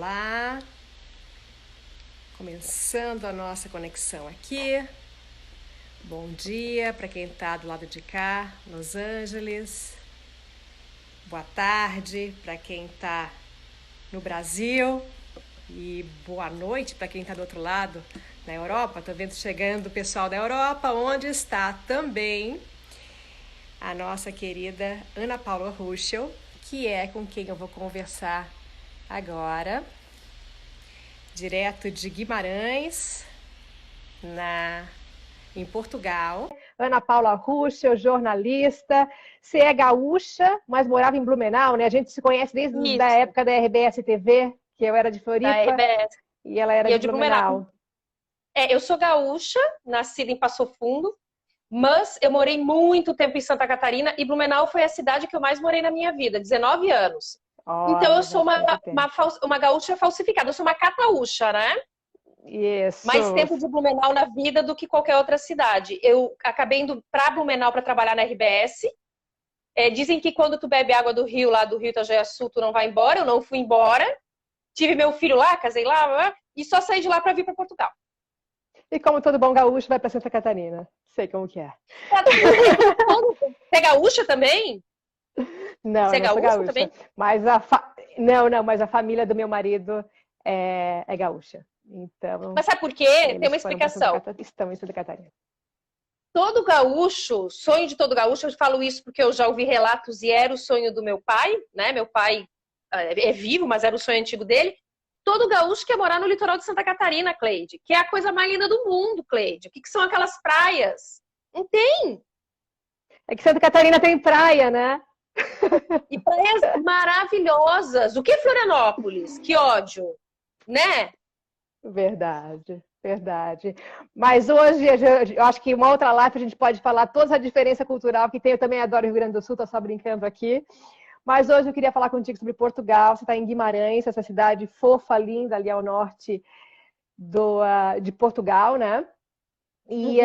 Olá, começando a nossa conexão aqui. Bom dia para quem está do lado de cá, Los Angeles. Boa tarde para quem está no Brasil. E boa noite para quem está do outro lado, na Europa. Estou vendo chegando o pessoal da Europa, onde está também a nossa querida Ana Paula Ruschel, que é com quem eu vou conversar agora, direto de Guimarães, em Portugal. Ana Paula Ruschel, jornalista. Você é gaúcha, mas morava em Blumenau, né? A gente se conhece desde a época da RBS TV, que eu era de Floripa e ela era de Blumenau. Eu sou gaúcha, nascida em Passo Fundo, mas eu morei muito tempo em Santa Catarina e Blumenau foi a cidade que eu mais morei na minha vida, 19 anos. Então eu sou uma gaúcha falsificada, eu sou uma cataúcha, né? Isso. Mais tempo de Blumenau na vida do que qualquer outra cidade. Eu acabei indo para Blumenau para trabalhar na RBS. Dizem que quando tu bebe água do rio, lá do Rio Itajaí-Sul, tu não vai embora. Eu não fui embora. Tive meu filho lá, casei lá, e só saí de lá para vir para Portugal. E como todo bom gaúcho, vai para Santa Catarina. Sei como que é. Você é gaúcha também? Não, você é gaúcha gaúcha também? Mas mas a família do meu marido é gaúcha. Então, mas sabe por quê? Tem uma explicação. Estão em Santa Catarina. Todo gaúcho, sonho de todo gaúcho, eu falo isso porque eu já ouvi relatos e era o sonho do meu pai, né? Meu pai é vivo, mas era o sonho antigo dele. Todo gaúcho quer morar no litoral de Santa Catarina, Cleide, que é a coisa mais linda do mundo, Cleide. O que são aquelas praias? Não tem. É que Santa Catarina tem praia, né? E praias maravilhosas. O que é Florianópolis? Que ódio, né? Verdade, verdade. Mas hoje, eu acho que uma outra live a gente pode falar toda a diferença cultural que tem. Eu também adoro o Rio Grande do Sul, tô só brincando aqui. Mas hoje eu queria falar contigo sobre Portugal. Você está em Guimarães, essa cidade fofa, linda, ali ao norte de Portugal, né? E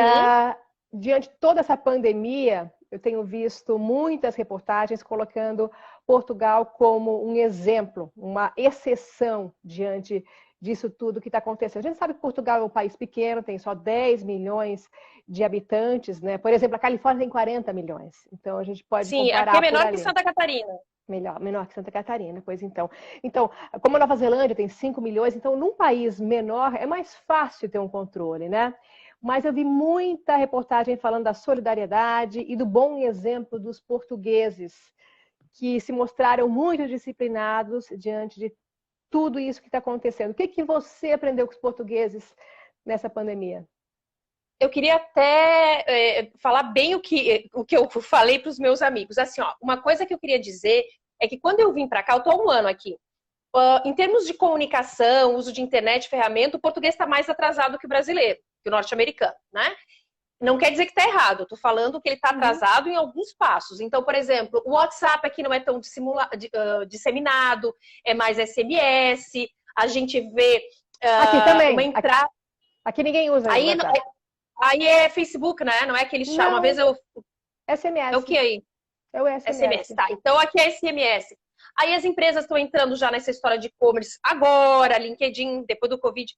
diante de toda essa pandemia, eu tenho visto muitas reportagens colocando Portugal como um exemplo, uma exceção diante disso tudo que está acontecendo. A gente sabe que Portugal é um país pequeno, tem só 10 milhões de habitantes, né? Por exemplo, a Califórnia tem 40 milhões. Então a gente pode comparar. Aqui é menor que Santa Catarina. Menor que Santa Catarina, pois então. Então, como a Nova Zelândia tem 5 milhões, então num país menor é mais fácil ter um controle, né? Mas eu vi muita reportagem falando da solidariedade e do bom exemplo dos portugueses, que se mostraram muito disciplinados diante de tudo isso que está acontecendo. O que você aprendeu com os portugueses nessa pandemia? Eu queria até falar bem o que eu falei para os meus amigos. Assim, ó, uma coisa que eu queria dizer é que quando eu vim para cá, eu estou há um ano aqui, em termos de comunicação, uso de internet, ferramenta, o português está mais atrasado que o brasileiro, que o norte-americano, né? Não quer dizer que está errado, eu estou falando que ele está atrasado em alguns passos. Então, por exemplo, o WhatsApp aqui não é tão disseminado, é mais SMS, a gente vê aqui também. uma entrada... Aqui ninguém usa WhatsApp. Aí é Facebook, né? Não é que eles chamam. Uma vez eu... SMS. É o que aí? É o SMS. Tá, então aqui é SMS. Aí as empresas estão entrando já nessa história de e-commerce agora, LinkedIn, depois do Covid.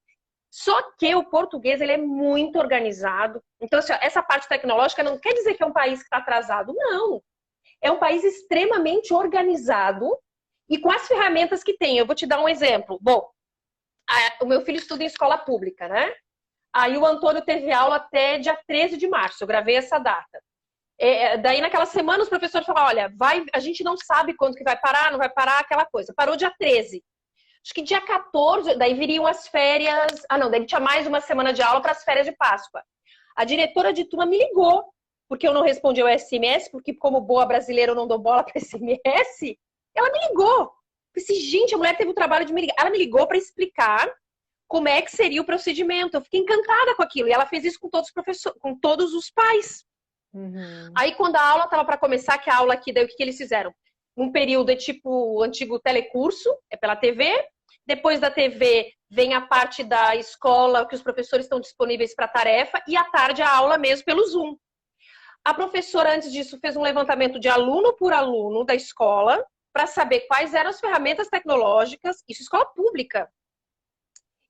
Só que o português, ele é muito organizado. Então, assim, essa parte tecnológica não quer dizer que é um país que está atrasado. Não. É um país extremamente organizado e com as ferramentas que tem. Eu vou te dar um exemplo. Bom, o meu filho estuda em escola pública, né? Aí o Antônio teve aula até dia 13 de março. Eu gravei essa data. Daí, naquela semana, os professores falaram, olha, a gente não sabe quando que vai parar, não vai parar, aquela coisa. Parou dia 13. Acho que dia 14, daí viriam as férias... daí tinha mais uma semana de aula para as férias de Páscoa. A diretora de turma me ligou, porque eu não respondi ao SMS, porque como boa brasileira eu não dou bola para SMS. Ela me ligou. Eu disse, gente, a mulher teve o trabalho de me ligar. Ela me ligou para explicar como é que seria o procedimento. Eu fiquei encantada com aquilo. E ela fez isso com todos os professores, com todos os pais. Aí, quando a aula estava para começar, que a aula aqui, daí o que eles fizeram? Um período é tipo o antigo telecurso, é pela TV. Depois da TV vem a parte da escola, que os professores estão disponíveis para tarefa. E à tarde a aula mesmo pelo Zoom. A professora, antes disso, fez um levantamento de aluno por aluno da escola, para saber quais eram as ferramentas tecnológicas, isso é escola pública.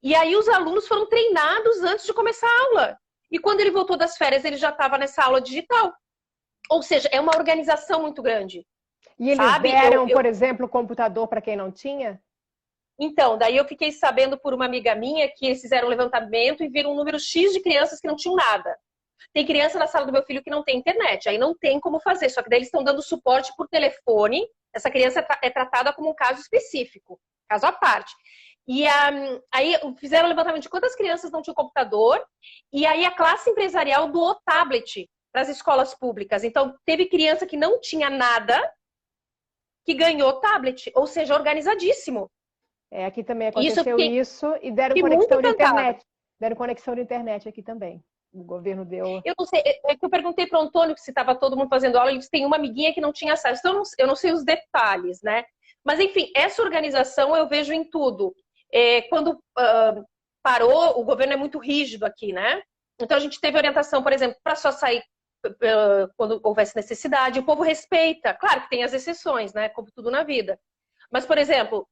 E aí os alunos foram treinados antes de começar a aula. E quando ele voltou das férias, ele já estava nessa aula digital. Ou seja, é uma organização muito grande. E eles deram, por exemplo, computador para quem não tinha? Então, daí eu fiquei sabendo por uma amiga minha que eles fizeram um levantamento e viram um número X de crianças que não tinham nada. Tem criança na sala do meu filho que não tem internet, aí não tem como fazer, só que daí eles estão dando suporte por telefone. Essa criança é tratada como um caso específico, caso à parte. E aí fizeram um levantamento de quantas crianças não tinham computador, e aí a classe empresarial doou tablet para as escolas públicas. Então, teve criança que não tinha nada, que ganhou tablet, ou seja, organizadíssimo. Aqui também aconteceu isso e deram conexão de internet. Deram conexão de internet aqui também. O governo deu... Eu não sei, é que eu perguntei para o Antônio se estava todo mundo fazendo aula, ele disse que tem uma amiguinha que não tinha acesso. Então, eu não sei os detalhes, né? Mas, enfim, essa organização eu vejo em tudo. Quando parou, o governo é muito rígido aqui, né? Então, a gente teve orientação, por exemplo, para só sair quando houvesse necessidade. O povo respeita. Claro que tem as exceções, né? Como tudo na vida. Mas, por exemplo,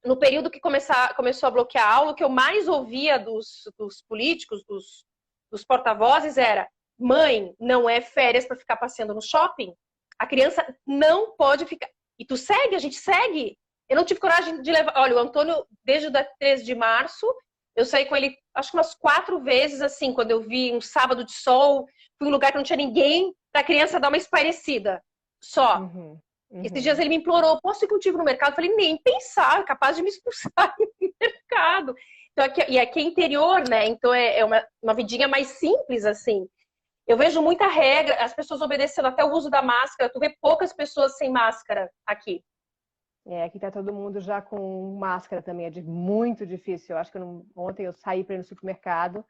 no período que começou a bloquear a aula, o que eu mais ouvia dos políticos, dos porta-vozes era: mãe, não é férias para ficar passeando no shopping. A criança não pode ficar. E tu segue, a gente segue. Eu não tive coragem de levar... Olha, o Antônio, desde o dia 13 de março, eu saí com ele, acho que umas 4 vezes, assim, quando eu vi um sábado de sol, fui em um lugar que não tinha ninguém, para a criança dar uma espairecida. Só. Uhum. Esses dias ele me implorou: posso ir contigo no mercado? Eu falei: nem pensar, é capaz de me expulsar do mercado. Então, aqui é interior, né? Então é uma vidinha mais simples, assim. Eu vejo muita regra, as pessoas obedecendo até o uso da máscara. Tu vê poucas pessoas sem máscara aqui. Aqui tá todo mundo já com máscara também. É muito difícil. Eu acho que ontem eu saí para ir no supermercado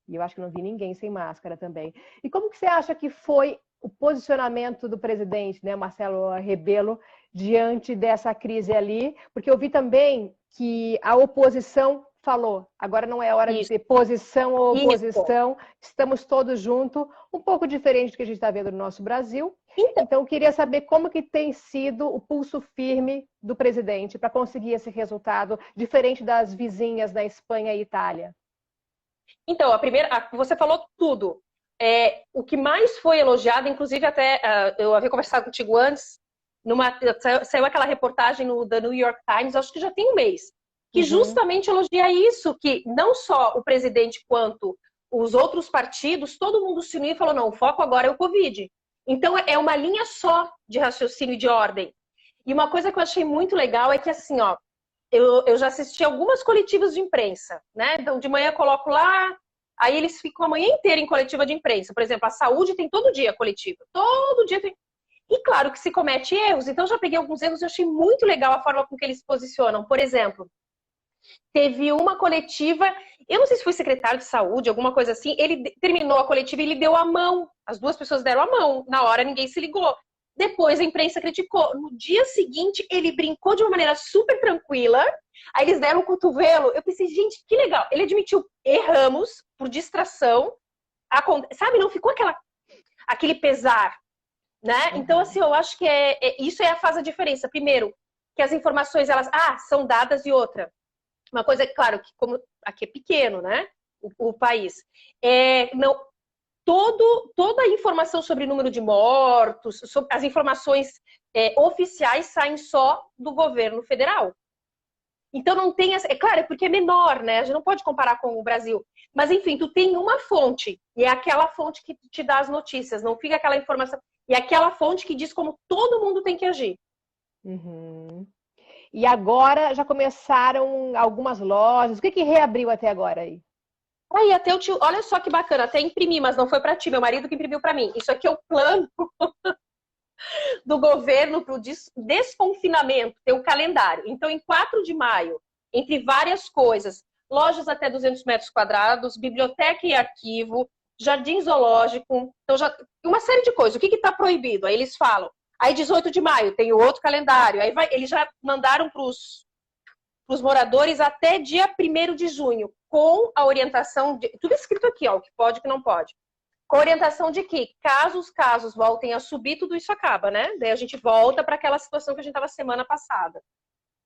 e eu acho que não vi ninguém sem máscara também. E como que você acha que foi o posicionamento do presidente, né, Marcelo Rebelo, diante dessa crise ali? Porque eu vi também que a oposição falou: agora não é hora de ter posição ou oposição, estamos todos juntos, um pouco diferente do que a gente está vendo no nosso Brasil. Então, eu queria saber como que tem sido o pulso firme do presidente para conseguir esse resultado, diferente das vizinhas da Espanha e Itália. Então, você falou tudo. O que mais foi elogiado, inclusive até eu havia conversado contigo antes, saiu aquela reportagem da New York Times, acho que já tem um mês, que justamente elogia isso, que não só o presidente quanto os outros partidos, todo mundo se uniu e falou: não, o foco agora é o Covid. Então, é uma linha só de raciocínio e de ordem. E uma coisa que eu achei muito legal é que, assim, ó, eu já assisti algumas coletivas de imprensa, né? Então, de manhã eu coloco lá, aí eles ficam a manhã inteira em coletiva de imprensa. Por exemplo, a saúde tem todo dia coletiva. Todo dia tem. E claro que se comete erros. Então, eu já peguei alguns erros e achei muito legal a forma com que eles se posicionam. Por exemplo, teve uma coletiva, eu não sei se foi secretário de saúde, alguma coisa assim, ele terminou a coletiva e ele deu a mão. As duas pessoas deram a mão. Na hora, ninguém se ligou. Depois a imprensa criticou. No dia seguinte, ele brincou de uma maneira super tranquila. Aí eles deram um cotovelo. Eu pensei: gente, que legal. Ele admitiu: erramos por distração. Sabe, não ficou aquele pesar, né? Então, assim, eu acho que isso faz a diferença. Primeiro, que as informações, elas são dadas. E outra, uma coisa é claro, que como aqui é pequeno, né? O país. Toda a informação sobre número de mortos, as informações oficiais saem só do governo federal. Então não tem... É claro, é porque é menor, né? A gente não pode comparar com o Brasil. Mas, enfim, tu tem uma fonte. E é aquela fonte que te dá as notícias. Não fica aquela informação... E é aquela fonte que diz como todo mundo tem que agir. Uhum. E agora já começaram algumas lojas. O que reabriu até agora aí? Aí até o tio, olha só que bacana, até imprimi, mas não foi para ti, meu marido que imprimiu para mim. Isso aqui é o plano do governo para o desconfinamento, tem o calendário. Então, em 4 de maio, entre várias coisas, lojas até 200 metros quadrados, biblioteca e arquivo, jardim zoológico, então uma série de coisas. O que está proibido? Aí eles falam. Aí 18 de maio tem o outro calendário. Aí eles já mandaram para os moradores até dia 1º de junho, com a orientação de... Tudo escrito aqui, ó, o que pode e o que não pode. Com a orientação de que, caso os casos voltem a subir, tudo isso acaba, né? Daí a gente volta para aquela situação que a gente estava semana passada.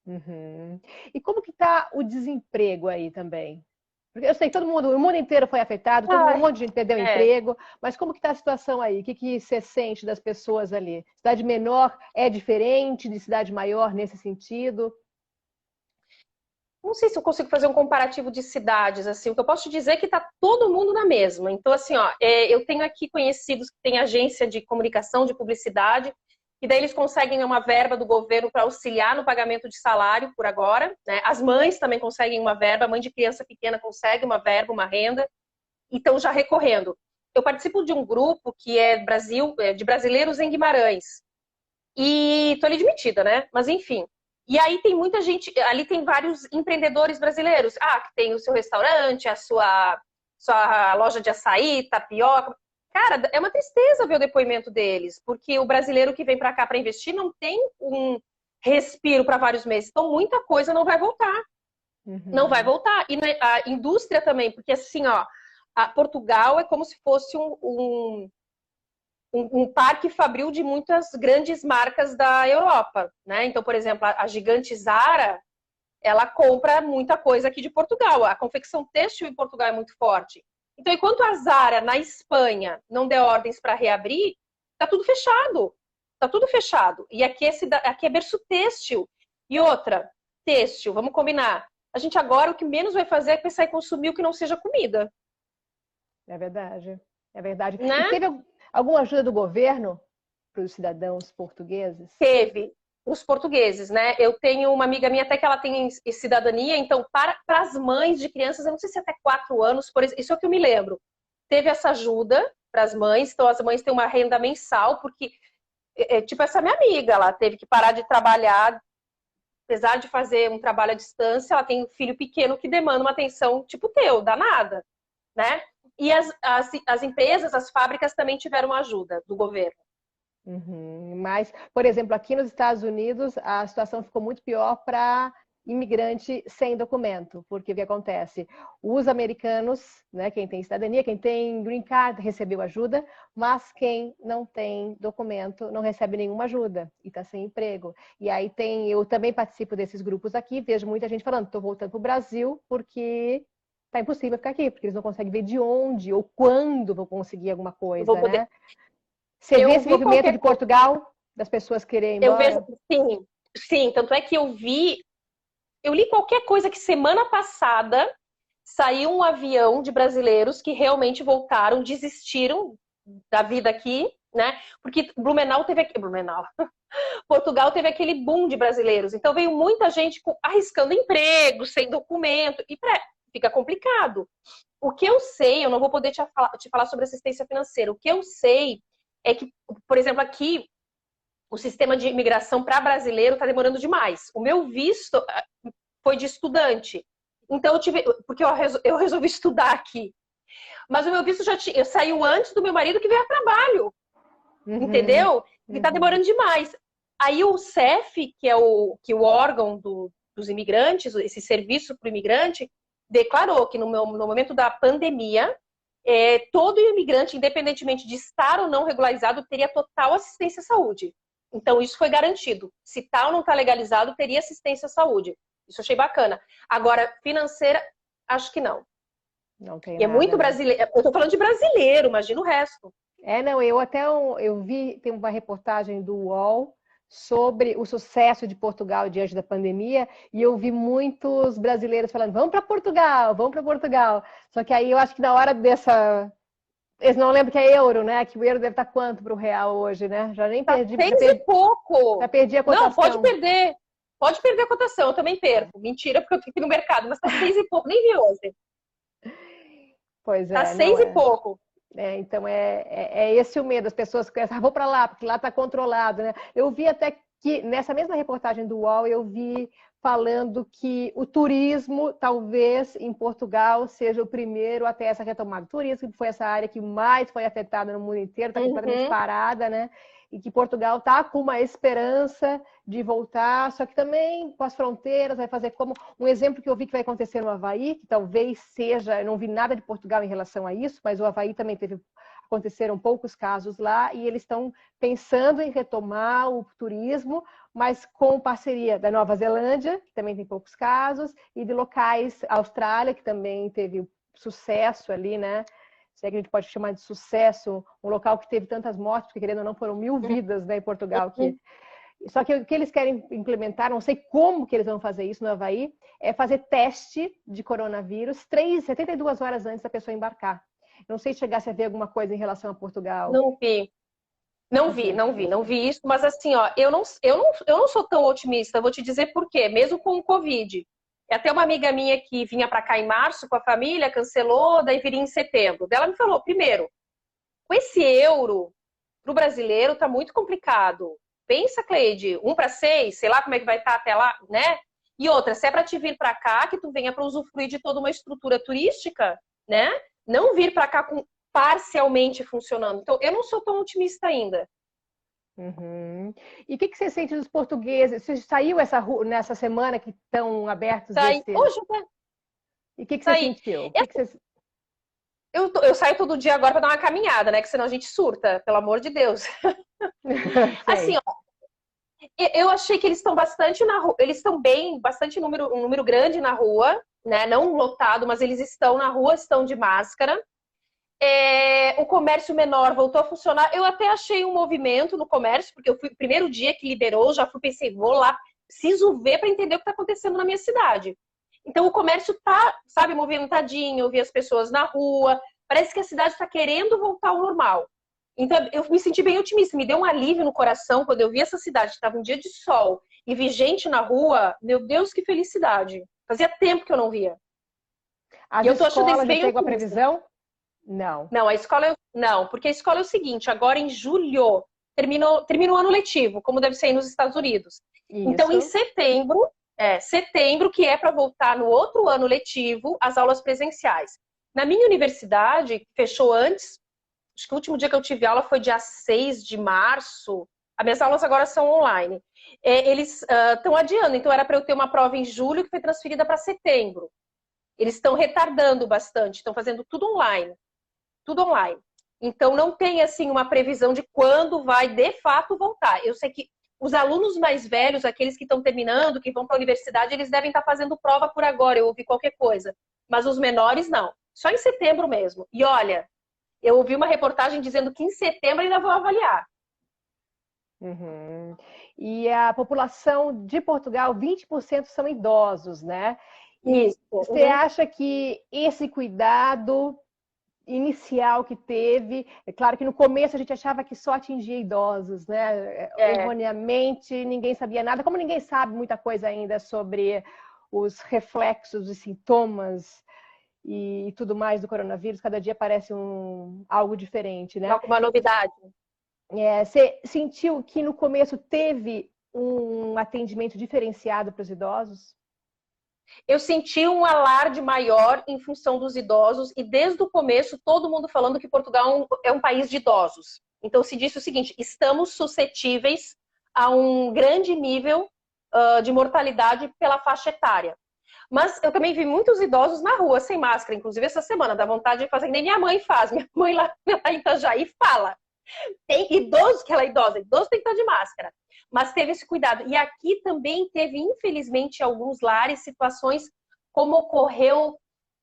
Uhum. E como que está o desemprego aí também? Porque eu sei que todo mundo, o mundo inteiro foi afetado, um Ai, monte de gente perdeu é. emprego, mas como que está a situação aí? O que que você sente das pessoas ali? Cidade menor é diferente de cidade maior nesse sentido? Não sei se eu consigo fazer um comparativo de cidades, assim. O que eu posso te dizer é que está todo mundo na mesma. Então, assim, ó, eu tenho aqui conhecidos que têm agência de comunicação, de publicidade, e daí eles conseguem uma verba do governo para auxiliar no pagamento de salário por agora, né? As mães também conseguem uma verba, a mãe de criança pequena consegue uma verba, uma renda, e estão já recorrendo. Eu participo de um grupo que de brasileiros em Guimarães. E tô ali admitida, né? Mas enfim. E aí tem muita gente, ali tem vários empreendedores brasileiros. Ah, que tem o seu restaurante, sua loja de açaí, tapioca. Cara, é uma tristeza ver o depoimento deles, porque o brasileiro que vem para cá para investir não tem um respiro para vários meses. Então muita coisa não vai voltar. Não vai Uhum. voltar. E a indústria também, porque assim, ó, Portugal é como se fosse um parque fabril de muitas grandes marcas da Europa, né? Então, por exemplo, a gigante Zara, ela compra muita coisa aqui de Portugal. A confecção têxtil em Portugal é muito forte. Então, enquanto a Zara na Espanha não der ordens para reabrir, tá tudo fechado. Tá tudo fechado. E aqui é berço têxtil. E outra, têxtil, vamos combinar. A gente agora o que menos vai fazer é pensar em consumir o que não seja comida, É verdade, é verdade. E né? teve alguma ajuda do governo para os cidadãos portugueses? Teve os portugueses, né? Eu tenho uma amiga minha até que ela tem cidadania, então para as mães de crianças, eu não sei se até 4 anos, isso é o que eu me lembro. Teve essa ajuda para as mães, então as mães têm uma renda mensal, porque, tipo, essa minha amiga, ela teve que parar de trabalhar, apesar de fazer um trabalho à distância, ela tem um filho pequeno que demanda uma atenção tipo teu, danada, né? E as empresas, as fábricas também tiveram ajuda do governo. Uhum. Mas, por exemplo, aqui nos Estados Unidos, a situação ficou muito pior para imigrante sem documento, porque o que acontece? Os americanos, né, quem tem cidadania, quem tem green card, recebeu ajuda, mas quem não tem documento não recebe nenhuma ajuda e está sem emprego. E aí eu também participo desses grupos aqui, vejo muita gente falando, estou voltando para o Brasil porque está impossível ficar aqui, porque eles não conseguem ver de onde ou quando vão conseguir alguma Eu vou coisa, poder. né? Você vê Eu esse vi movimento qualquer de coisa. Portugal, das pessoas quererem ir Eu vejo, embora? sim, sim, tanto é que eu li qualquer coisa que semana passada saiu um avião de brasileiros que realmente voltaram, desistiram da vida aqui, né? Porque Portugal teve aquele boom de brasileiros, então veio muita gente arriscando emprego, sem documento, e fica complicado. O que eu sei, eu não vou poder te falar sobre assistência financeira, o que eu sei é que, por exemplo, aqui o sistema de imigração para brasileiro está demorando demais. O meu visto foi de estudante. Então porque eu resolvi estudar aqui. Mas o meu visto eu saiu antes do meu marido que veio a trabalho, Uhum, entendeu? E está uhum. demorando demais. Aí o CEF, que é o órgão dos imigrantes, esse serviço para o imigrante, declarou que no momento da pandemia, todo imigrante, independentemente de estar ou não regularizado, teria total assistência à saúde. Então, isso foi garantido. Se tal ou não está legalizado, teria assistência à saúde. Isso eu achei bacana. Agora, financeira, acho que não. Não tem E é nada, muito né? brasileiro. Eu estou falando de brasileiro, imagina o resto. Não, eu vi, tem uma reportagem do UOL sobre o sucesso de Portugal diante da pandemia, e eu vi muitos brasileiros falando, vamos para Portugal, vamos para Portugal. Só que aí eu acho que na hora dessa. Eles não lembram que é euro, né? Que o euro deve estar quanto para o real hoje, né? Já nem Tá perdi, seis e já pouco. perdi a Não, pode cotação. perder. Pode perder a cotação, eu também perco. Mentira, porque eu tenho que ir no mercado, mas tá seis e pouco, nem vi ontem. Pois Tá é, não seis e é. pouco. Então é esse o medo, as pessoas pensam, vou para lá, porque lá está controlado, né? Eu vi até que, nessa mesma reportagem do UOL, eu vi falando que o turismo, talvez, em Portugal, seja o primeiro a ter essa retomada. O turismo foi essa área que mais foi afetada no mundo inteiro, está completamente Uhum. parada, né? E que Portugal está com uma esperança de voltar, só que também com as fronteiras, vai fazer como um exemplo que eu vi que vai acontecer no Havaí, que talvez seja, eu não vi nada de Portugal em relação a isso, mas o Havaí também teve aconteceram poucos casos lá e eles estão pensando em retomar o turismo, mas com parceria da Nova Zelândia, que também tem poucos casos, e de locais, Austrália, que também teve sucesso ali, né? Se é que a gente pode chamar de sucesso, um local que teve tantas mortes, porque querendo ou não foram 1000 vidas, né, em Portugal. Só que o que eles querem implementar, não sei como que eles vão fazer isso no Havaí, é fazer teste de coronavírus 72 horas antes da pessoa embarcar. Não sei se chegasse a ver alguma coisa em relação a Portugal. Não vi. Não vi isso, mas assim, ó, eu não sou tão otimista, vou te dizer por quê, mesmo com o Covid. Até uma amiga minha que vinha para cá em março com a família, cancelou, daí viria em setembro. Ela me falou, primeiro, com esse euro, para o brasileiro tá muito complicado. Pensa, Cleide, 1 para 6, sei lá como é que vai estar até lá, né? E outra, se é para te vir para cá, que tu venha para usufruir de toda uma estrutura turística, né? Não vir para cá com parcialmente funcionando. Então, eu não sou tão otimista ainda. Uhum. E o que você sente dos portugueses? Você saiu nessa semana que estão abertos Tá aí. esse... Hoje, né? E o que Tá você aí. sentiu? O que você... Eu saio todo dia agora para dar uma caminhada, né? Que senão a gente surta, pelo amor de Deus. Assim, Sei. ó, eu achei que eles estão bastante na rua, eles estão bem, bastante um número grande na rua, né? Não lotado, mas eles estão na rua, estão de máscara. O comércio menor voltou a funcionar. Eu até achei um movimento no comércio, porque eu fui primeiro dia que liberou, já fui, pensei, vou lá, preciso ver para entender o que está acontecendo na minha cidade. Então o comércio tá, sabe, movimentadinho, eu vi as pessoas na rua, parece que a cidade está querendo voltar ao normal. Então eu me senti bem otimista, me deu um alívio no coração quando eu vi essa cidade, estava um dia de sol e vi gente na rua, meu Deus, que felicidade. Fazia tempo que eu não via. As E eu tô achando isso escolas já bem pegou a otimista. previsão? Não. Não, a escola não, porque a escola é o seguinte, agora em julho termina o ano letivo, como deve ser aí nos Estados Unidos. Então, em Isso. setembro, que é para voltar no outro ano letivo, as aulas presenciais. Na minha universidade, que fechou antes, acho que o último dia que eu tive aula foi dia 6 de março. As minhas aulas agora são online. Eles estão adiando, então era para eu ter uma prova em julho que foi transferida para setembro. Eles estão retardando bastante, estão fazendo tudo online. Tudo online. Então, não tem, assim, uma previsão de quando vai, de fato, voltar. Eu sei que os alunos mais velhos, aqueles que estão terminando, que vão para a universidade, eles devem estar fazendo prova por agora, eu ouvi qualquer coisa. Mas os menores, não. Só em setembro mesmo. E olha, eu ouvi uma reportagem dizendo que em setembro ainda vão avaliar. Uhum. E a população de Portugal, 20% são idosos, né? E Isso. você acha que esse cuidado inicial que teve, é claro que no começo a gente achava que só atingia idosos, né? Erroneamente, ninguém sabia nada, como ninguém sabe muita coisa ainda sobre os reflexos e sintomas e tudo mais do coronavírus, cada dia parece algo diferente, né? Alguma novidade? Você sentiu que no começo teve um atendimento diferenciado para os idosos? Eu senti um alarde maior em função dos idosos e desde o começo todo mundo falando que Portugal é um país de idosos. Então se disse o seguinte, estamos suscetíveis a um grande nível de mortalidade pela faixa etária. Mas eu também vi muitos idosos na rua sem máscara, inclusive essa semana, dá vontade de fazer que nem minha mãe faz. Minha mãe lá em Itajaí fala, tem idoso que ela é idoso tem que estar de máscara. Mas teve esse cuidado. E aqui também teve, infelizmente, em alguns lares, situações como ocorreu,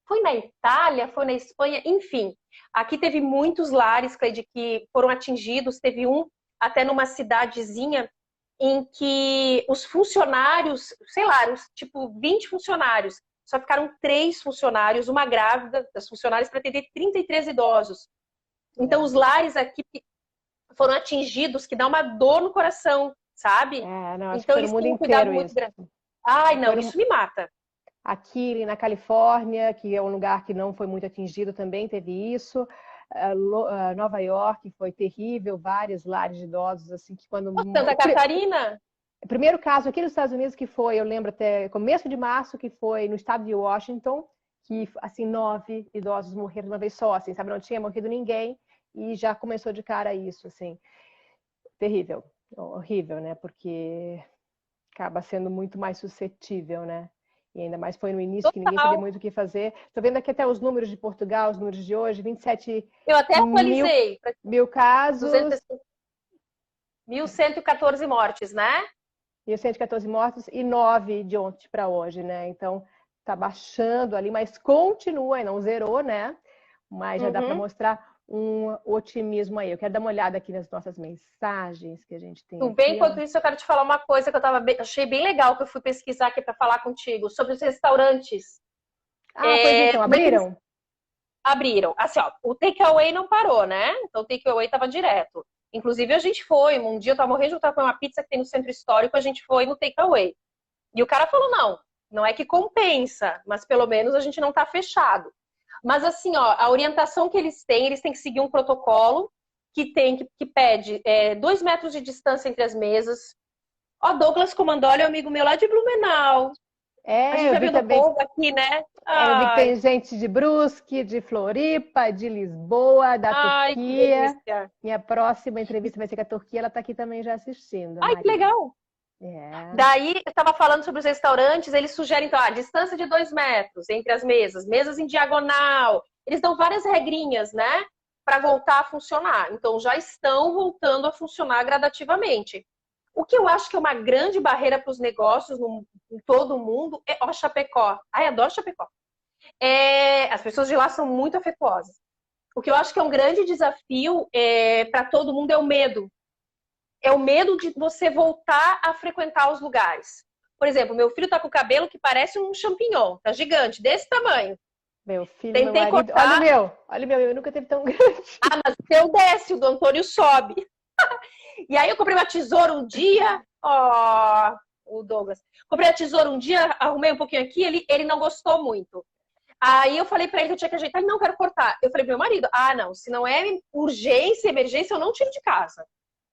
foi na Itália, foi na Espanha, enfim. Aqui teve muitos lares, Cleide, que foram atingidos. Teve um até numa cidadezinha em que os funcionários, sei lá, tipo 20 funcionários, só ficaram 3 funcionários, uma grávida das funcionárias para atender 33 idosos. Então, os lares aqui foram atingidos, que dá uma dor no coração, sabe? Não, acho que Então foi no eles mundo têm um cuidado inteiro muito isso. grande. Ai, não, isso me mata. Aqui na Califórnia, que é um lugar que não foi muito atingido, também teve isso. Nova York foi terrível, vários lares de idosos, assim, que quando... Santa Catarina? O primeiro caso aqui nos Estados Unidos que foi, eu lembro até começo de março, que foi no estado de Washington, que, assim, 9 idosos morreram de uma vez só, assim, sabe? Não tinha morrido ninguém e já começou de cara isso, assim. Terrível, horrível, né? Porque acaba sendo muito mais suscetível, né? E ainda mais foi no início que ninguém sabia muito o que fazer. Estou vendo aqui até os números de Portugal, os números de hoje, 27 Eu até atualizei. mil casos. 1.114 mortes, né? 1.114 mortos e 9 de ontem para hoje, né? Então, tá baixando ali, mas continua, e não zerou, né? Mas já dá para mostrar um otimismo aí. Eu quero dar uma olhada aqui nas nossas mensagens que a gente tem Tudo aqui. bem, enquanto isso eu quero te falar uma coisa que achei bem legal, que eu fui pesquisar aqui para falar contigo, sobre os restaurantes. Pois então, abriram? Abriram. Assim, ó, o takeaway não parou, né? Então o takeaway estava direto. Inclusive a gente foi, um dia eu tava morrendo de vontade de comer uma pizza que tem no centro histórico, a gente foi no takeaway. E o cara falou, não é que compensa, mas pelo menos a gente não tá fechado. Mas assim, ó, a orientação que eles têm que seguir um protocolo que pede 2 metros de distância entre as mesas. Ó, Douglas Comandoli é um amigo meu lá de Blumenau. A gente tá vendo o povo aqui, né? Eu vi que tem gente de Brusque, de Floripa, de Lisboa, da Turquia. Minha próxima entrevista vai ser com a Turquia, ela tá aqui também já assistindo. Ai, que legal! Daí, eu estava falando sobre os restaurantes, eles sugerem, então, a distância de 2 metros entre as mesas em diagonal. Eles dão várias regrinhas, né? Para voltar a funcionar. Então, já estão voltando a funcionar gradativamente. O que eu acho que é uma grande barreira para os negócios em todo o mundo é o Chapecó. Ai, adoro Chapecó. As pessoas de lá são muito afetuosas. O que eu acho que é um grande desafio para todo mundo é o medo. É o medo de você voltar a frequentar os lugares. Por exemplo, meu filho tá com o cabelo que parece um champignon, tá gigante, desse tamanho. Meu filho, tentei meu marido... cortar... Olha o meu, eu nunca teve tão grande. Mas o seu desce, o do Antônio sobe. E aí eu comprei uma tesoura um dia, o Douglas. Comprei a tesoura um dia, arrumei um pouquinho aqui, ele não gostou muito. Aí eu falei pra ele que eu tinha que ajeitar, ele não quero cortar. Eu falei pro meu marido, não, se não é urgência, emergência, eu não tiro de casa.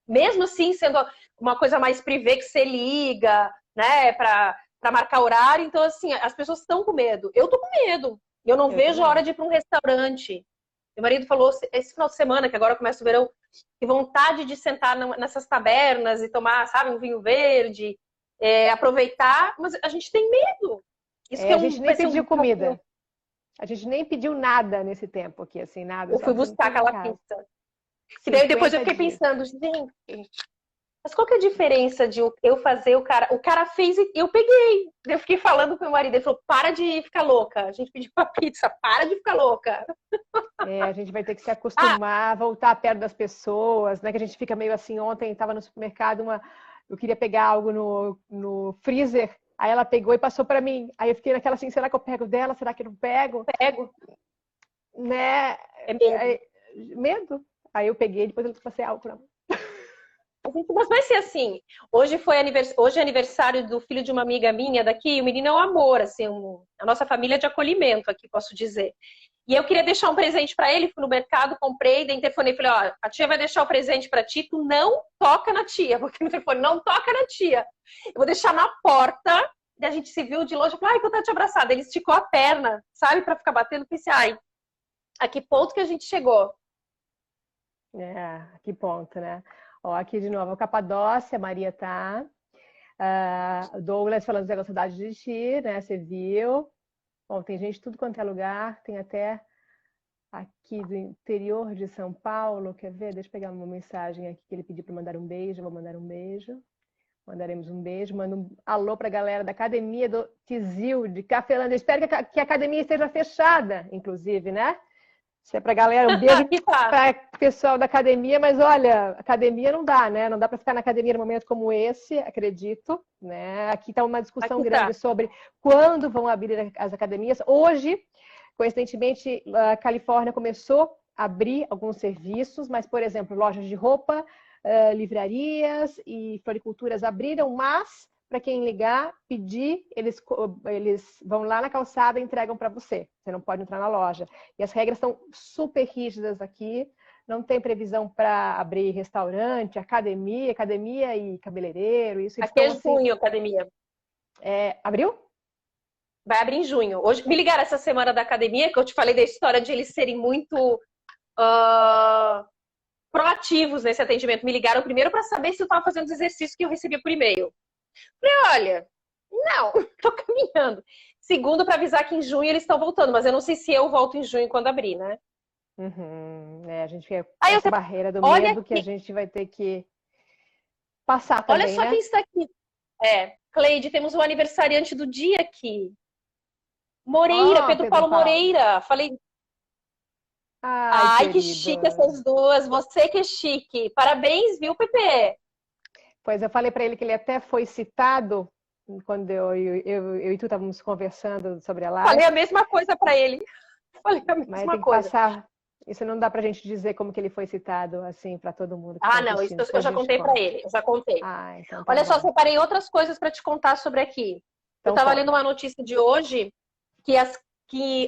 Mesmo assim, sendo uma coisa mais privê que você liga, né, pra marcar horário. Então, assim, as pessoas estão com medo. Eu tô com medo. Eu não vejo a hora de ir pra um restaurante. Meu marido falou esse final de semana, que agora começa o verão, que vontade de sentar nessas tabernas e tomar, sabe, um vinho verde, aproveitar, mas a gente tem medo. Isso a gente nem pediu comida. A gente nem pediu nada nesse tempo aqui, assim, nada. Eu fui buscar aquela pizza. Que daí depois eu fiquei pensando, gente, mas qual que é a diferença de eu fazer o cara fez e eu peguei. Eu fiquei falando com meu marido, ele falou, para de ficar louca. A gente pediu uma pizza, para de ficar louca. A gente vai ter que se acostumar, voltar perto das pessoas, né? Que a gente fica meio assim, ontem estava no supermercado, eu queria pegar algo no freezer, aí ela pegou e passou para mim. Aí eu fiquei naquela assim, será que eu pego dela? Será que eu não pego? Pego. Né? É medo. Medo. Aí eu peguei, depois eu passei álcool na mão. Mas vai ser assim. Hoje é aniversário do filho de uma amiga minha daqui. O menino é um amor, assim, a nossa família é de acolhimento aqui, posso dizer. E eu queria deixar um presente para ele. Fui no mercado, comprei, daí telefonei, falei, a tia vai deixar o presente para ti, tu não toca na tia, porque no telefone não toca na tia. Eu vou deixar na porta. Daí a gente se viu de longe, eu falei, que eu tô te abraçada. Ele esticou a perna, sabe, para ficar batendo. Pensei, a que ponto que a gente chegou? Que ponto, né? Aqui de novo, a Capadócia, a Maria tá. Douglas falando da saudade de ti, né? Você viu? Bom, tem gente de tudo quanto é lugar, tem até aqui do interior de São Paulo. Quer ver? Deixa eu pegar uma mensagem aqui que ele pediu para mandar um beijo. Eu vou mandar um beijo. Mandaremos um beijo. Manda um alô para a galera da Academia do Tizil, de Cafelândia. Espero que a academia esteja fechada, inclusive, né? Isso é pra galera, um beijo para o pessoal da academia, mas olha, academia não dá, né? Não dá para ficar na academia num momento como esse, acredito, né? Aqui está uma discussão grande sobre quando vão abrir as academias. Hoje, coincidentemente, a Califórnia começou a abrir alguns serviços, mas, por exemplo, lojas de roupa, livrarias e floriculturas abriram, mas para quem ligar, pedir, eles vão lá na calçada e entregam para você. Você não pode entrar na loja. E as regras são super rígidas aqui. Não tem previsão para abrir restaurante, academia e cabeleireiro. Isso. Aqui é junho, academia. Abriu? Vai abrir em junho. Hoje, me ligaram essa semana da academia, que eu te falei da história de eles serem muito proativos nesse atendimento. Me ligaram primeiro para saber se eu estava fazendo os exercícios que eu recebia por e-mail. Falei, olha, não, tô caminhando. Segundo, para avisar que em junho eles estão voltando, mas eu não sei se eu volto em junho quando abrir, né? A gente fica Aí essa barreira do olha medo que a aqui, gente vai ter que passar olha também, só né? quem está aqui. Cleide, temos um aniversariante do dia aqui. Moreira, Ó, Pedro Pedro Paulo Paulo. Moreira. Falei, Ai, ai, que querido. chique essas duas. Você que é chique. Parabéns, viu, Pepe? Pois eu falei para ele que ele até foi citado quando eu e tu estávamos conversando sobre a live, Falei a mesma coisa para ele. Falei a mas mesma tem que coisa. passar. Isso não dá para a gente dizer como que ele foi citado assim para todo mundo que está Ah, não, isso assistindo. eu Depois a já gente contei para conta. ele. Eu já contei. Ah, então tá Olha só, bom. separei outras coisas para te contar sobre aqui. Eu Então estava lendo conta. uma notícia de hoje que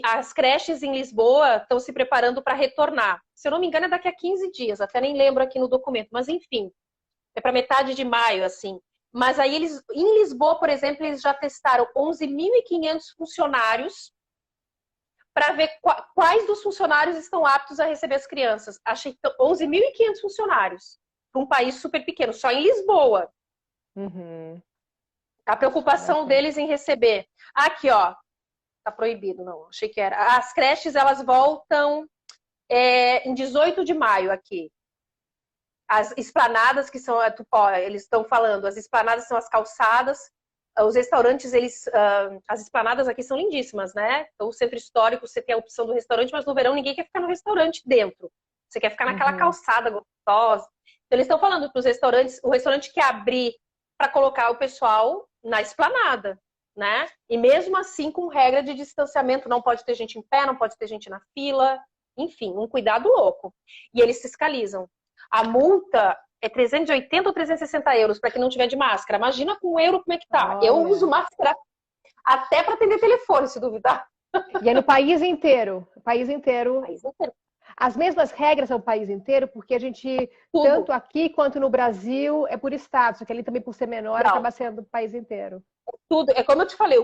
as creches em Lisboa estão se preparando para retornar. Se eu não me engano, é daqui a 15 dias, até nem lembro aqui no documento, mas enfim, é para metade de maio, assim. Mas aí eles, em Lisboa, por exemplo, eles já testaram 11.500 funcionários para ver quais dos funcionários estão aptos a receber as crianças. Achei que 11.500 funcionários para um país super pequeno, só em Lisboa. Uhum. A preocupação deles em receber. Aqui, ó, tá proibido, não, achei que era. As creches, elas voltam em 18 de maio aqui. As esplanadas, que são, ó, eles estão falando, as esplanadas são as calçadas, os restaurantes, as esplanadas aqui são lindíssimas, né? Então, o centro histórico, você tem a opção do restaurante, mas no verão ninguém quer ficar no restaurante dentro. Você quer ficar naquela calçada gostosa. Então, eles estão falando para os restaurantes, o restaurante quer abrir para colocar o pessoal na esplanada, né? E mesmo assim, com regra de distanciamento, não pode ter gente em pé, não pode ter gente na fila, enfim, um cuidado louco. E eles fiscalizam. A multa é 380 ou 360 euros para quem não tiver de máscara. Imagina com euro como é que tá. Olha. Eu uso máscara até para atender telefone, se duvidar. E é no país inteiro. País inteiro. País inteiro. As mesmas regras ao país inteiro, porque a gente, Tudo. tanto aqui quanto no Brasil, é por estado, só que ali também por ser menor, Não. acaba sendo o país inteiro. Tudo. É como eu te falei,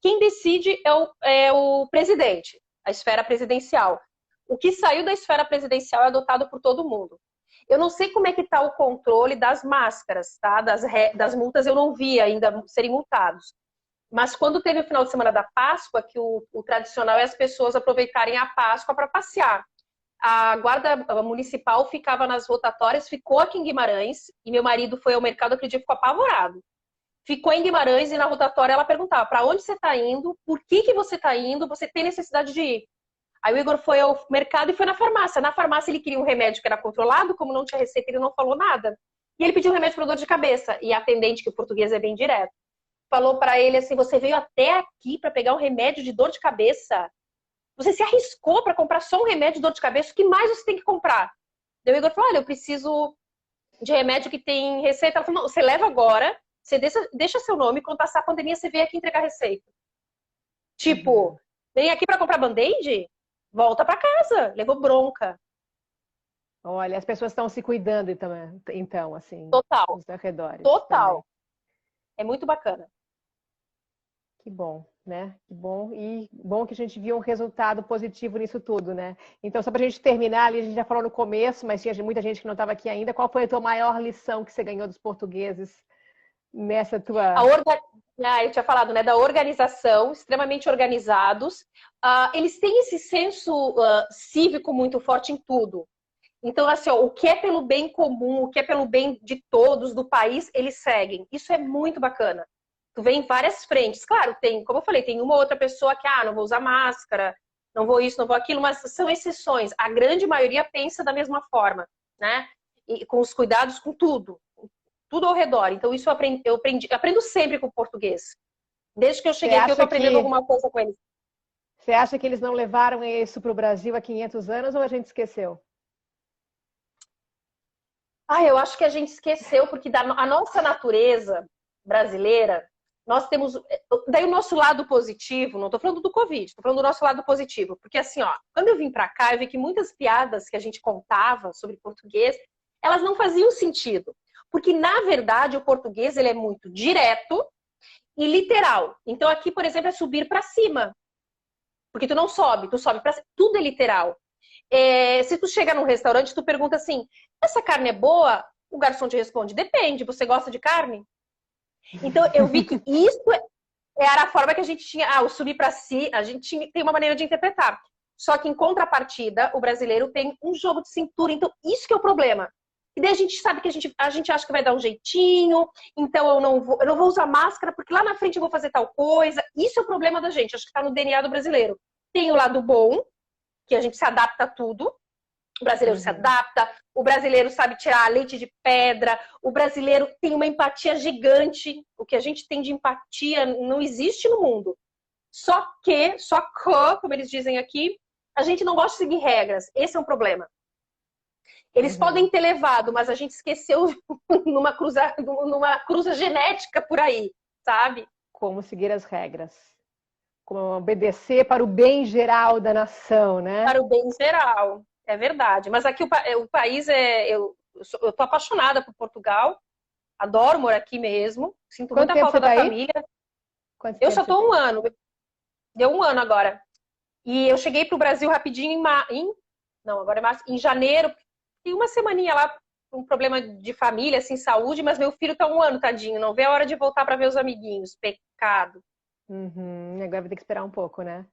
quem decide é o presidente, a esfera presidencial. O que saiu da esfera presidencial é adotado por todo mundo. Eu não sei como é que está o controle das máscaras, tá? Das multas eu não vi ainda serem multados. Mas quando teve o final de semana da Páscoa, que o tradicional é as pessoas aproveitarem a Páscoa para passear. A guarda municipal ficava nas rotatórias, ficou aqui em Guimarães, e meu marido foi ao mercado, aquele dia ficou apavorado. Ficou em Guimarães e na rotatória ela perguntava, para onde você está indo? Por que você está indo? Você tem necessidade de ir? Aí o Igor foi ao mercado e foi na farmácia. Na farmácia ele queria um remédio que era controlado, como não tinha receita, ele não falou nada. E ele pediu um remédio para dor de cabeça. E a atendente, que o português é bem direto, falou para ele assim, você veio até aqui para pegar um remédio de dor de cabeça? Você se arriscou para comprar só um remédio de dor de cabeça? O que mais você tem que comprar? Daí o Igor falou, olha, eu preciso de remédio que tem receita. Ela falou, não, você leva agora, você deixa seu nome, quando passar a pandemia, você vem aqui entregar receita. Tipo, vem aqui para comprar Band-Aid? Volta para casa, levou bronca. Olha, as pessoas estão se cuidando então, assim, Total. nos arredores. Total. Também. É muito bacana. Que bom, né? Que bom. E bom que a gente viu um resultado positivo nisso tudo, né? Então, só para a gente terminar, ali, a gente já falou no começo, mas tinha muita gente que não estava aqui ainda. Qual foi a tua maior lição que você ganhou dos portugueses nessa tua... Eu tinha falado, né, da organização, extremamente organizados. Eles têm esse senso cívico muito forte em tudo. Então, assim, ó, o que é pelo bem comum, o que é pelo bem de todos, do país, eles seguem. Isso é muito bacana. Tu vê em várias frentes. Claro, tem, como eu falei, tem uma ou outra pessoa que, não vou usar máscara, não vou isso, não vou aquilo, mas são exceções. A grande maioria pensa da mesma forma, né? E com os cuidados, com tudo. Tudo ao redor. Então, isso eu aprendo sempre com o português. Desde que eu cheguei aqui, eu tô aprendendo alguma coisa com eles. Você acha que eles não levaram isso para o Brasil há 500 anos ou a gente esqueceu? Eu acho que a gente esqueceu, porque a nossa natureza brasileira, nós temos... Daí o nosso lado positivo, não tô falando do Covid, tô falando do nosso lado positivo. Porque assim, ó, quando eu vim para cá, eu vi que muitas piadas que a gente contava sobre português, elas não faziam sentido. Porque, na verdade, o português ele é muito direto e literal. Então, aqui, por exemplo, é subir para cima. Porque tu não sobe, tu sobe para cima. Tudo é literal. Se tu chega num restaurante, tu pergunta assim, essa carne é boa? O garçom te responde, depende, você gosta de carne? Então, eu vi que era a forma que a gente tinha. O subir para si, a gente tem uma maneira de interpretar. Só que em contrapartida, o brasileiro tem um jogo de cintura. Então, isso que é o problema. E daí a gente sabe que a gente acha que vai dar um jeitinho, então eu não vou usar máscara, porque lá na frente eu vou fazer tal coisa. Isso é o problema da gente, acho que está no DNA do brasileiro. Tem o lado bom, que a gente se adapta a tudo. O brasileiro se adapta, o brasileiro sabe tirar leite de pedra, o brasileiro tem uma empatia gigante. O que a gente tem de empatia não existe no mundo. Só que, como eles dizem aqui, a gente não gosta de seguir regras. Esse é um problema. Eles podem ter levado, mas a gente esqueceu numa cruza genética por aí, sabe? Como seguir as regras. Como obedecer para o bem geral da nação, né? Para o bem geral, é verdade. Mas aqui o país Eu tô apaixonada por Portugal, adoro morar aqui mesmo, sinto muita falta da família. Eu só tô 1 ano, deu 1 ano agora. E eu cheguei pro Brasil rapidinho agora é março, em janeiro. Tem uma semaninha lá, um problema de família, assim, saúde, mas meu filho tá 1 ano, tadinho. Não vê a hora de voltar para ver os amiguinhos. Pecado. Agora vai ter que esperar um pouco, né?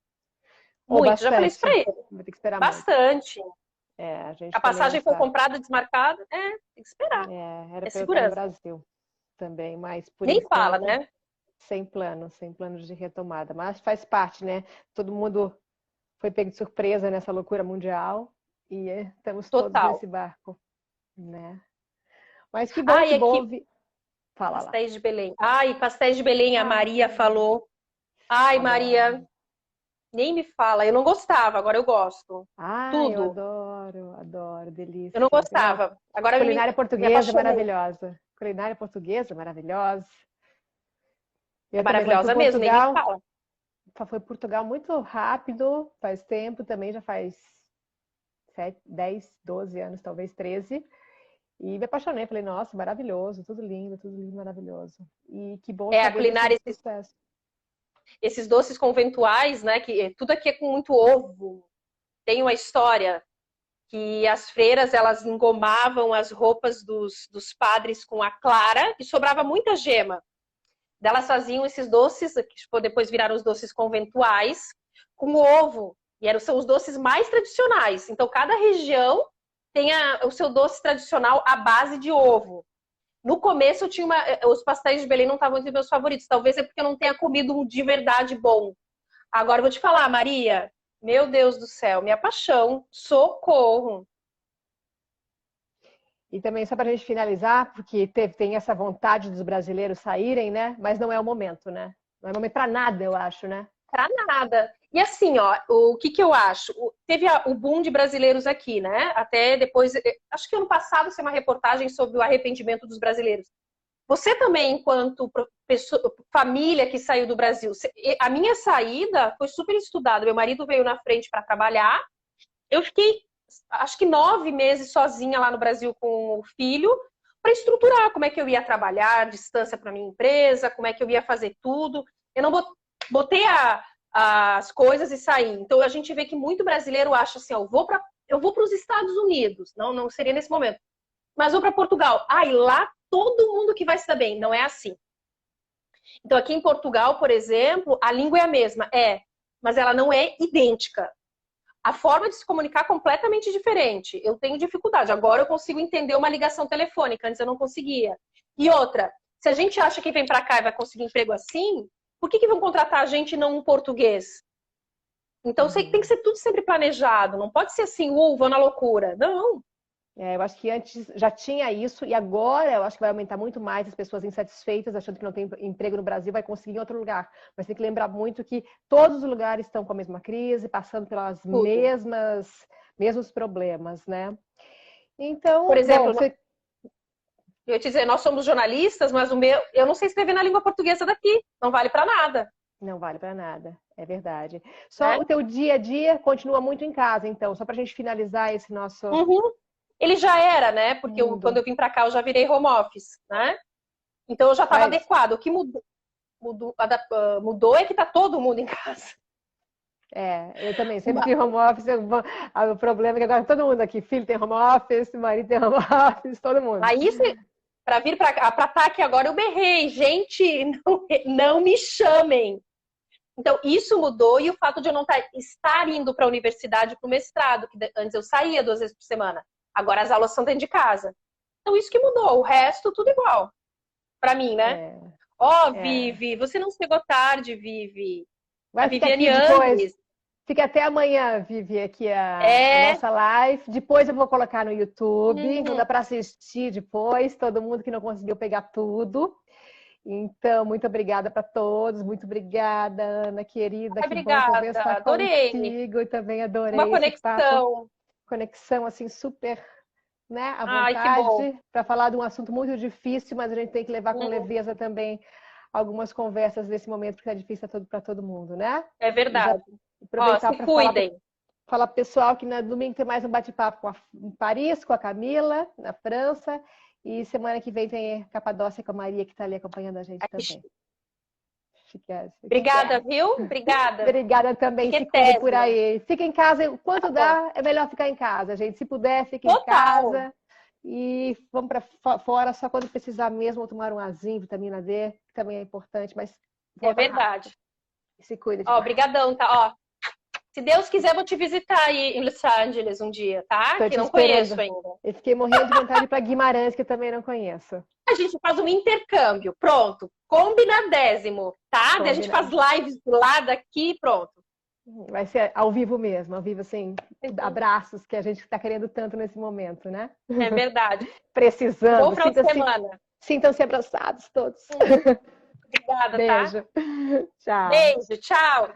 Muito, já falei isso pra ele. Vai ter que esperar bastante. Muito. A passagem foi comprada, desmarcada. Tem que esperar. Era é para eu segurança. no Brasil também, mas por Nem enquanto, fala, né? Sem planos de retomada. Mas faz parte, né? Todo mundo foi pego de surpresa nessa loucura mundial. E estamos todos nesse barco, né? Mas que bom, que bom ouvir. Fala lá. Pastéis de Belém. Pastéis de Belém, a Maria falou. Maria, nem me fala. Eu não gostava, agora eu gosto. Tudo. Eu adoro, delícia. Eu não gostava. Agora culinária portuguesa maravilhosa. Culinária portuguesa maravilhosa. É maravilhosa mesmo, nem me fala. Foi Portugal muito rápido, faz tempo também, já faz 10, 12 anos, talvez 13. E me apaixonei, falei, nossa, maravilhoso, tudo lindo, maravilhoso. E que bom a culinária, esses doces conventuais, né, que tudo aqui é com muito ovo. Tem uma história que as freiras, elas engomavam as roupas dos padres com a clara e sobrava muita gema. Elas faziam esses doces, que depois viraram os doces conventuais, com ovo. E são os doces mais tradicionais. Então, cada região tem o seu doce tradicional à base de ovo. No começo, os pastéis de Belém não estavam entre meus favoritos. Talvez é porque eu não tenha comido um de verdade bom. Agora, eu vou te falar, Maria, meu Deus do céu, minha paixão, socorro. E também, só para a gente finalizar, porque tem essa vontade dos brasileiros saírem, né? Mas não é o momento, né? Não é momento para nada, eu acho, né? Para nada. E assim, o que eu acho? Teve o boom de brasileiros aqui, né? Até depois, acho que ano passado saiu uma reportagem sobre o arrependimento dos brasileiros. Você também, enquanto família que saiu do Brasil, a minha saída foi super estudada. Meu marido veio na frente para trabalhar. Eu fiquei, acho que 9 meses sozinha lá no Brasil com o filho para estruturar como é que eu ia trabalhar, distância para minha empresa, como é que eu ia fazer tudo. Eu não botei as coisas e saí. Então a gente vê que muito brasileiro acha assim, eu vou para os Estados Unidos. Não seria nesse momento. Mas vou para Portugal. Lá todo mundo que vai se dar bem. Não é assim. Então aqui em Portugal, por exemplo, a língua é a mesma. Mas ela não é idêntica. A forma de se comunicar é completamente diferente. Eu tenho dificuldade. Agora eu consigo entender uma ligação telefônica. Antes eu não conseguia. E outra, se a gente acha que vem para cá e vai conseguir emprego assim, por que vão contratar a gente e não um português? Então tem que ser tudo sempre planejado. Não pode ser assim, vou na loucura. Não. Eu acho que antes já tinha isso e agora eu acho que vai aumentar muito mais as pessoas insatisfeitas, achando que não tem emprego no Brasil, vai conseguir em outro lugar. Mas tem que lembrar muito que todos os lugares estão com a mesma crise, passando pelas mesmos problemas, né? Então, por exemplo, eu ia te dizer, nós somos jornalistas, mas eu não sei escrever na língua portuguesa daqui. Não vale para nada. Não vale para nada, é verdade. Só o teu dia a dia continua muito em casa, então, só para a gente finalizar esse nosso... Ele já era, né? Porque quando eu vim para cá, eu já virei home office, né? Então eu já estava adequado. O que mudou é que tá todo mundo em casa. Eu também, sempre tive home office. O problema é que agora todo mundo aqui, filho tem home office, marido tem home office, todo mundo. para vir para estar aqui agora, eu berrei. Gente, não me chamem. Então, isso mudou, e o fato de eu não estar indo para a universidade, para o mestrado, que antes eu saía 2 vezes por semana. Agora as aulas são dentro de casa. Então, isso que mudou. O resto, tudo igual. Para mim, né? Vivi, você não chegou tarde, Vivi. Vai a Viviane depois. Fica até amanhã, Vivi, aqui a nossa live. Depois eu vou colocar no YouTube. Então dá para assistir depois. Todo mundo que não conseguiu pegar tudo. Então, muito obrigada para todos. Muito obrigada, Ana, querida. Obrigada, que bom conversar adorei. Contigo. Também adorei. Uma conexão. Conexão, assim, super, né, à Ai, vontade. Para falar de um assunto muito difícil, mas a gente tem que levar com leveza também algumas conversas nesse momento, porque é difícil para todo mundo, né? É verdade. Aproveitar se cuidem. Falar pro pessoal que no domingo tem mais um bate-papo em Paris, com a Camila, na França. E semana que vem tem Capadócia com a Maria, que está ali acompanhando a gente também. Obrigada, viu? Obrigada. Obrigada também. Se cuide por aí. Fica em casa. Enquanto dá, é melhor ficar em casa, gente. Se puder, fique em casa. E vamos para fora só quando precisar mesmo, ou tomar um azinho, vitamina D, que também é importante, mas é verdade. Se cuida. Obrigadão, tá? Se Deus quiser, eu vou te visitar aí em Los Angeles um dia, tá? Que não conheço ainda. Eu fiquei morrendo de vontade de ir para Guimarães, que eu também não conheço. A gente faz um intercâmbio, pronto. Combinadésimo, tá? Daí a gente faz lives lá, daqui, pronto. Vai ser ao vivo mesmo, ao vivo, assim, abraços que a gente está querendo tanto nesse momento, né? É verdade. Precisando. Bom final de semana. Sintam-se abraçados todos. Obrigada, Beijo. Tá? Tchau. Beijo, tchau.